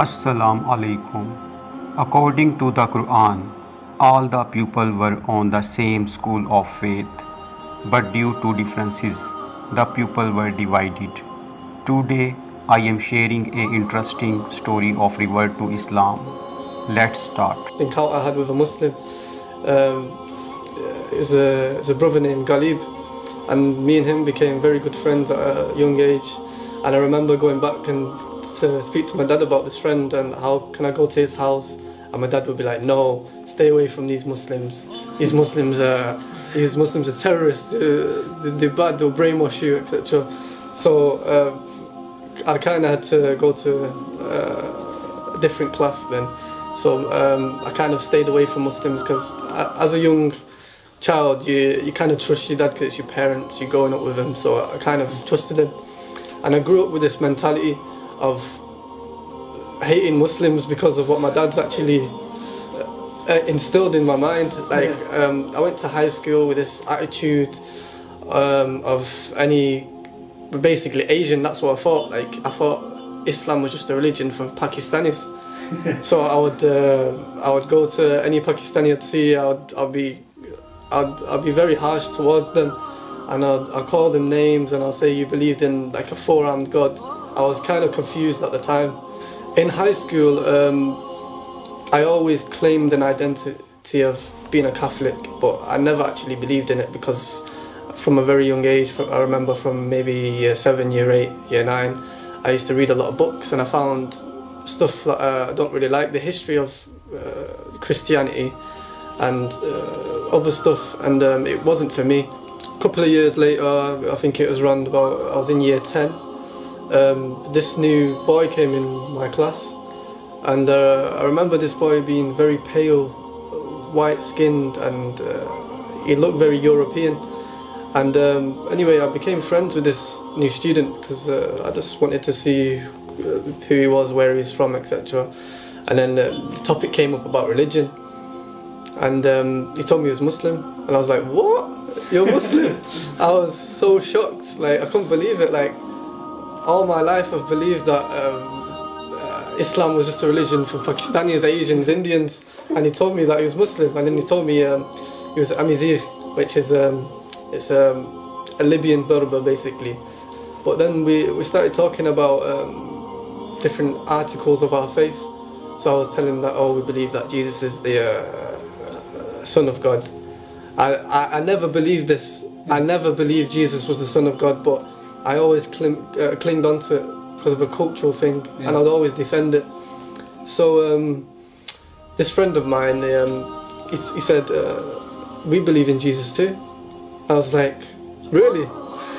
Assalamu alaikum. According to the Qur'an, all the people were on the same school of faith, but due to differences, the people were divided. Today, I am sharing an interesting story of revert to Islam. Let's start. Encounter I had with a Muslim. Is a brother named Ghalib, and me and him became very good friends at a young age. And I remember going back and to speak to my dad about this friend and how can I go to his house, and my dad would be like, no, stay away from these Muslims. These Muslims are terrorists. They're bad. They'll brainwash you, etc. So I kind of had to go to a different class then. So I kind of stayed away from Muslims because as a young child, you kind of trust your dad because it's your parents, you're growing up with them. So I kind of trusted him, and I grew up with this mentality of hating Muslims because of what my dad's actually instilled in my mind. Like I went to high school with this attitude of basically Asian. That's what I thought. Like I thought Islam was just a religion for Pakistanis. So I would go to any Pakistani I'd see. I'd be very harsh towards them, and I'd call them names, and I'll say you believed in like a four-armed God. I was kind of confused at the time. In high school, I always claimed an identity of being a Catholic, but I never actually believed in it because from a very young age, I remember from maybe year 7, year 8, year 9, I used to read a lot of books, and I found stuff that I don't really like, the history of Christianity and other stuff, and it wasn't for me. A couple of years later, I think it was around about, I was in year 10, this new boy came in my class, and I remember this boy being very pale, white skinned, and he looked very European. And anyway, I became friends with this new student because I just wanted to see who he was, where he's from, etc. And then the topic came up about religion, and he told me he was Muslim, and I was like, what? You're Muslim? I was so shocked, like I couldn't believe it. Like all my life I've believed that Islam was just a religion for Pakistanis, Asians, Indians, and he told me that he was Muslim, and then he told me he was Amizigh, which is it's a Libyan Berber basically. But then we started talking about different articles of our faith. So I was telling him that, oh, we believe that Jesus is the Son of God. I never believed this. I never believed Jesus was the Son of God, but I always clinged onto it because of a cultural thing, and I'd always defend it. So this friend of mine, he said, we believe in Jesus too. I was like, really?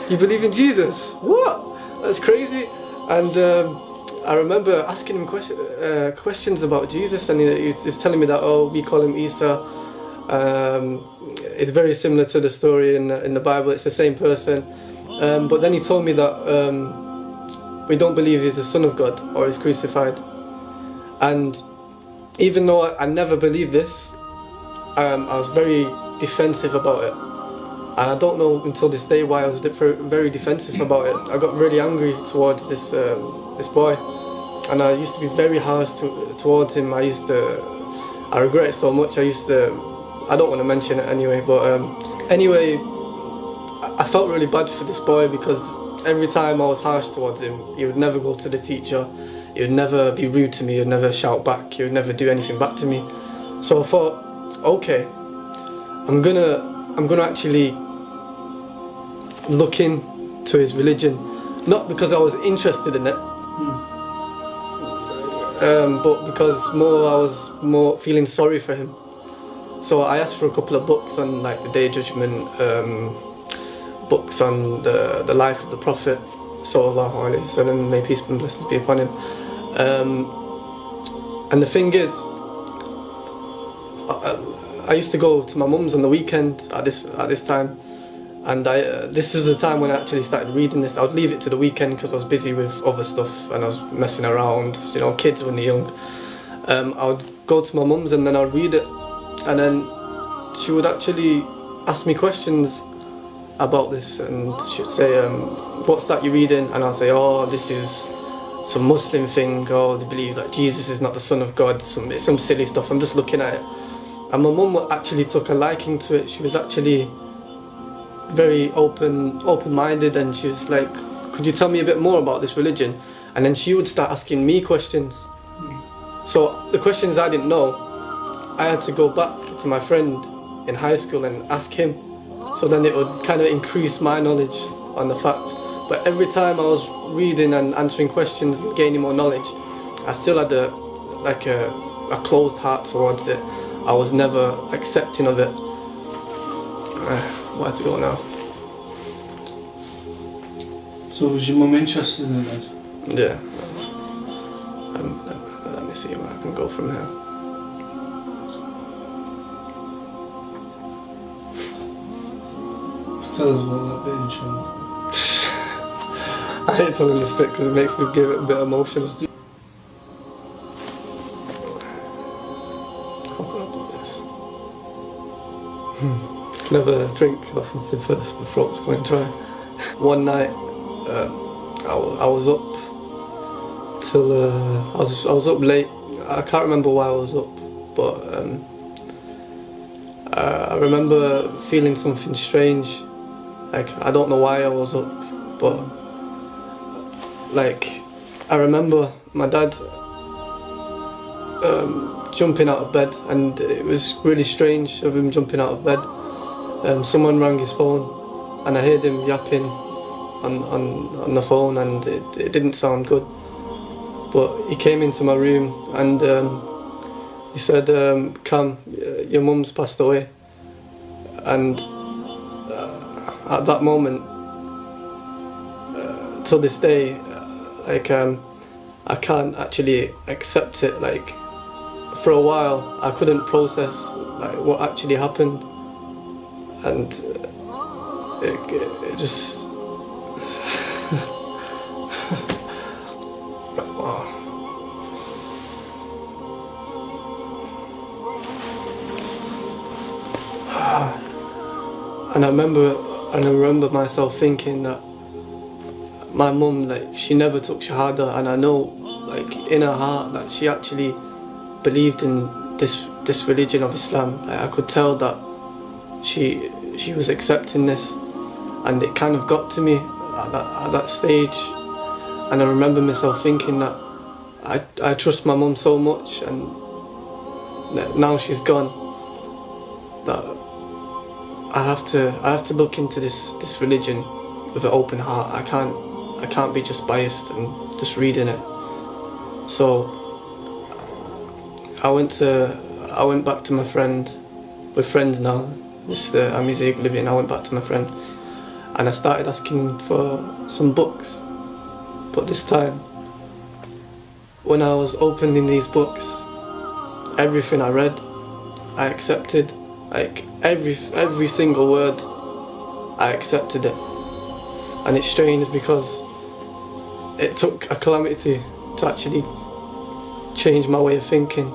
You believe in Jesus? What? That's crazy. And I remember asking him questions about Jesus, and he was telling me that, oh, we call him Isa. It's very similar to the story in the Bible. It's the same person. But then he told me that we don't believe he's the Son of God or he's crucified. And even though I never believed this, I was very defensive about it. And I don't know until this day why I was very defensive about it. I got really angry towards this boy, and I used to be very harsh towards him. I regret it so much. I don't want to mention it anyway, but anyway, I felt really bad for this boy because every time I was harsh towards him, he would never go to the teacher, he would never be rude to me, he would never shout back, he would never do anything back to me. So I thought, okay, I'm gonna actually look into his religion, not because I was interested in it, but because I was more feeling sorry for him. So I asked for a couple of books on like the Day of Judgment, books on the life of the Prophet, sallallahu alaihi wasallam, may peace and blessings be upon him. And the thing is, I used to go to my mum's on the weekend at this time, and this is the time when I actually started reading this. I would leave it to the weekend because I was busy with other stuff and I was messing around, kids when they're young. I would go to my mum's and then I would read it, and then she would actually ask me questions about this, and she'd say, what's that you're reading? And I'll say, oh, this is some Muslim thing, or they believe that Jesus is not the Son of God, some silly stuff. I'm just looking at it. And my mum actually took a liking to it. She was actually very open-minded, and she was like, could you tell me a bit more about this religion? And then she would start asking me questions. So the questions I didn't know, I had to go back to my friend in high school and ask him. So then it would kind of increase my knowledge on the fact. But every time I was reading and answering questions, gaining more knowledge, I still had a closed heart towards it. I was never accepting of it. Where's it go now? So was your mum interested in it? Yeah. Let me see where I can go from here. Tell us about that bit, inshallah. I hate telling this bit because it makes me give it a bit emotional. How can I do this? Can I have a drink or something first? My throat's going dry. One night, I was up till I was up late. I can't remember why I was up, but I remember feeling something strange. Like, I don't know why I was up, but like, I remember my dad jumping out of bed, and it was really strange of him jumping out of bed. Someone rang his phone, and I heard him yapping on the phone, and it didn't sound good. But he came into my room, and he said, Cam, your mum's passed away. And at that moment, till this day, like, I can't actually accept it. Like, for a while, I couldn't process like what actually happened, and it just wow. And I remember myself thinking that my mum, like, she never took Shahada, and I know, like, in her heart that she actually believed in this religion of Islam. Like, I could tell that she was accepting this, and it kind of got to me at that stage. And I remember myself thinking that I trust my mum so much, and that now she's gone, that I have to look into this religion with an open heart. I can't be just biased and just reading it. So I went back to my friend. We're friends now. I'm his living. I went back to my friend, and I started asking for some books. But this time, when I was opening these books, everything I read, I accepted. Like, every single word, I accepted it. And it's strange because it took a calamity to actually change my way of thinking.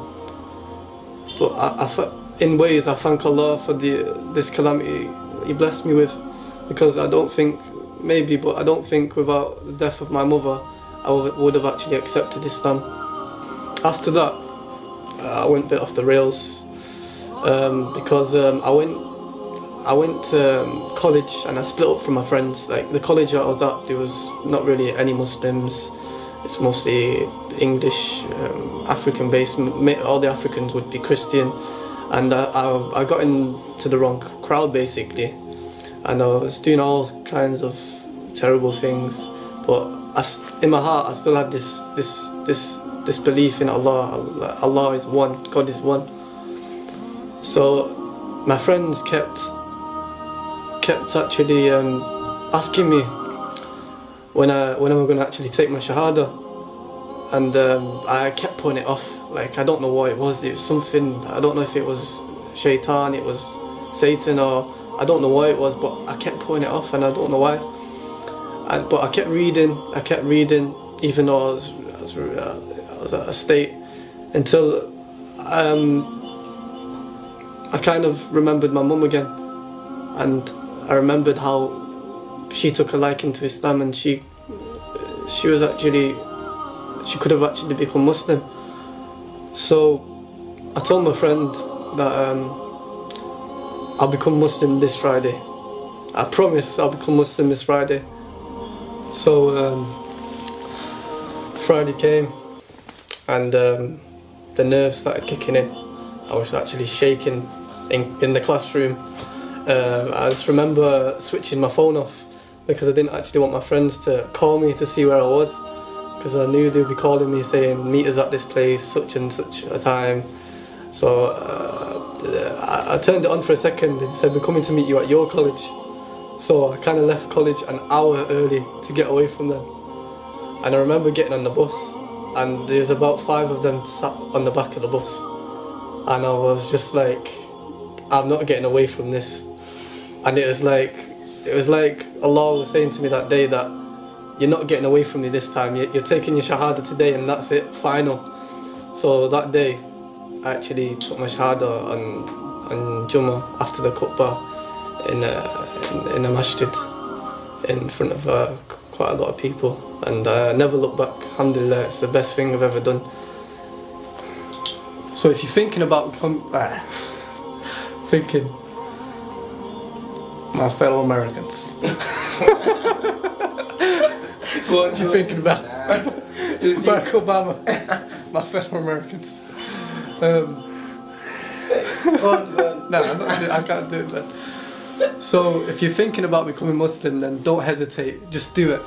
But in ways, I thank Allah for this calamity He blessed me with, because I don't think without the death of my mother, I would have actually accepted Islam. After that, I went a bit off the rails, because I went to college, and I split up from my friends. Like, the college I was at, there was not really any Muslims. It's mostly English, African based. All the Africans would be Christian, and I got into the wrong crowd basically, and I was doing all kinds of terrible things. But in my heart, I still had this belief in Allah. Allah is one. God is one. So my friends kept actually asking me when am I going to actually take my Shahada, and I kept putting it off. Like, I don't know what it was. It was something, I don't know if it was Shaitan, it was Satan, or I don't know what it was, but I kept putting it off, and I don't know why. But I kept reading, even though I was at a state, until I kind of remembered my mum again, and I remembered how she took a liking to Islam, and she was actually she could have actually become Muslim. So I told my friend that I'll become Muslim this Friday. I promise I'll become Muslim this Friday. So Friday came, and the nerves started kicking in. I was actually shaking in the classroom. I just remember switching my phone off because I didn't actually want my friends to call me to see where I was, because I knew they'd be calling me saying, meet us at this place, such and such a time. So I turned it on for a second and said, we're coming to meet you at your college. So I kind of left college an hour early to get away from them. And I remember getting on the bus, and there's about 5 of them sat on the back of the bus. And I was just like, I'm not getting away from this. And it was like Allah was saying to me that day that you're not getting away from me this time. You're taking your Shahada today, and that's it, final. So that day, I actually took my Shahada on Jummah after the khutbah in a masjid in front of quite a lot of people. And I never looked back. Alhamdulillah, it's the best thing I've ever done. So if you're thinking about thinking, my fellow Americans. Go on, You're thinking about Barack Obama, my fellow Americans. No, I can't do it then. So if you're thinking about becoming Muslim, then don't hesitate, just do it.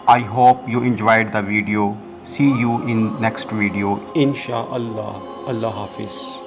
I hope you enjoyed the video. See you in next video. Insha'Allah. Allah Hafiz.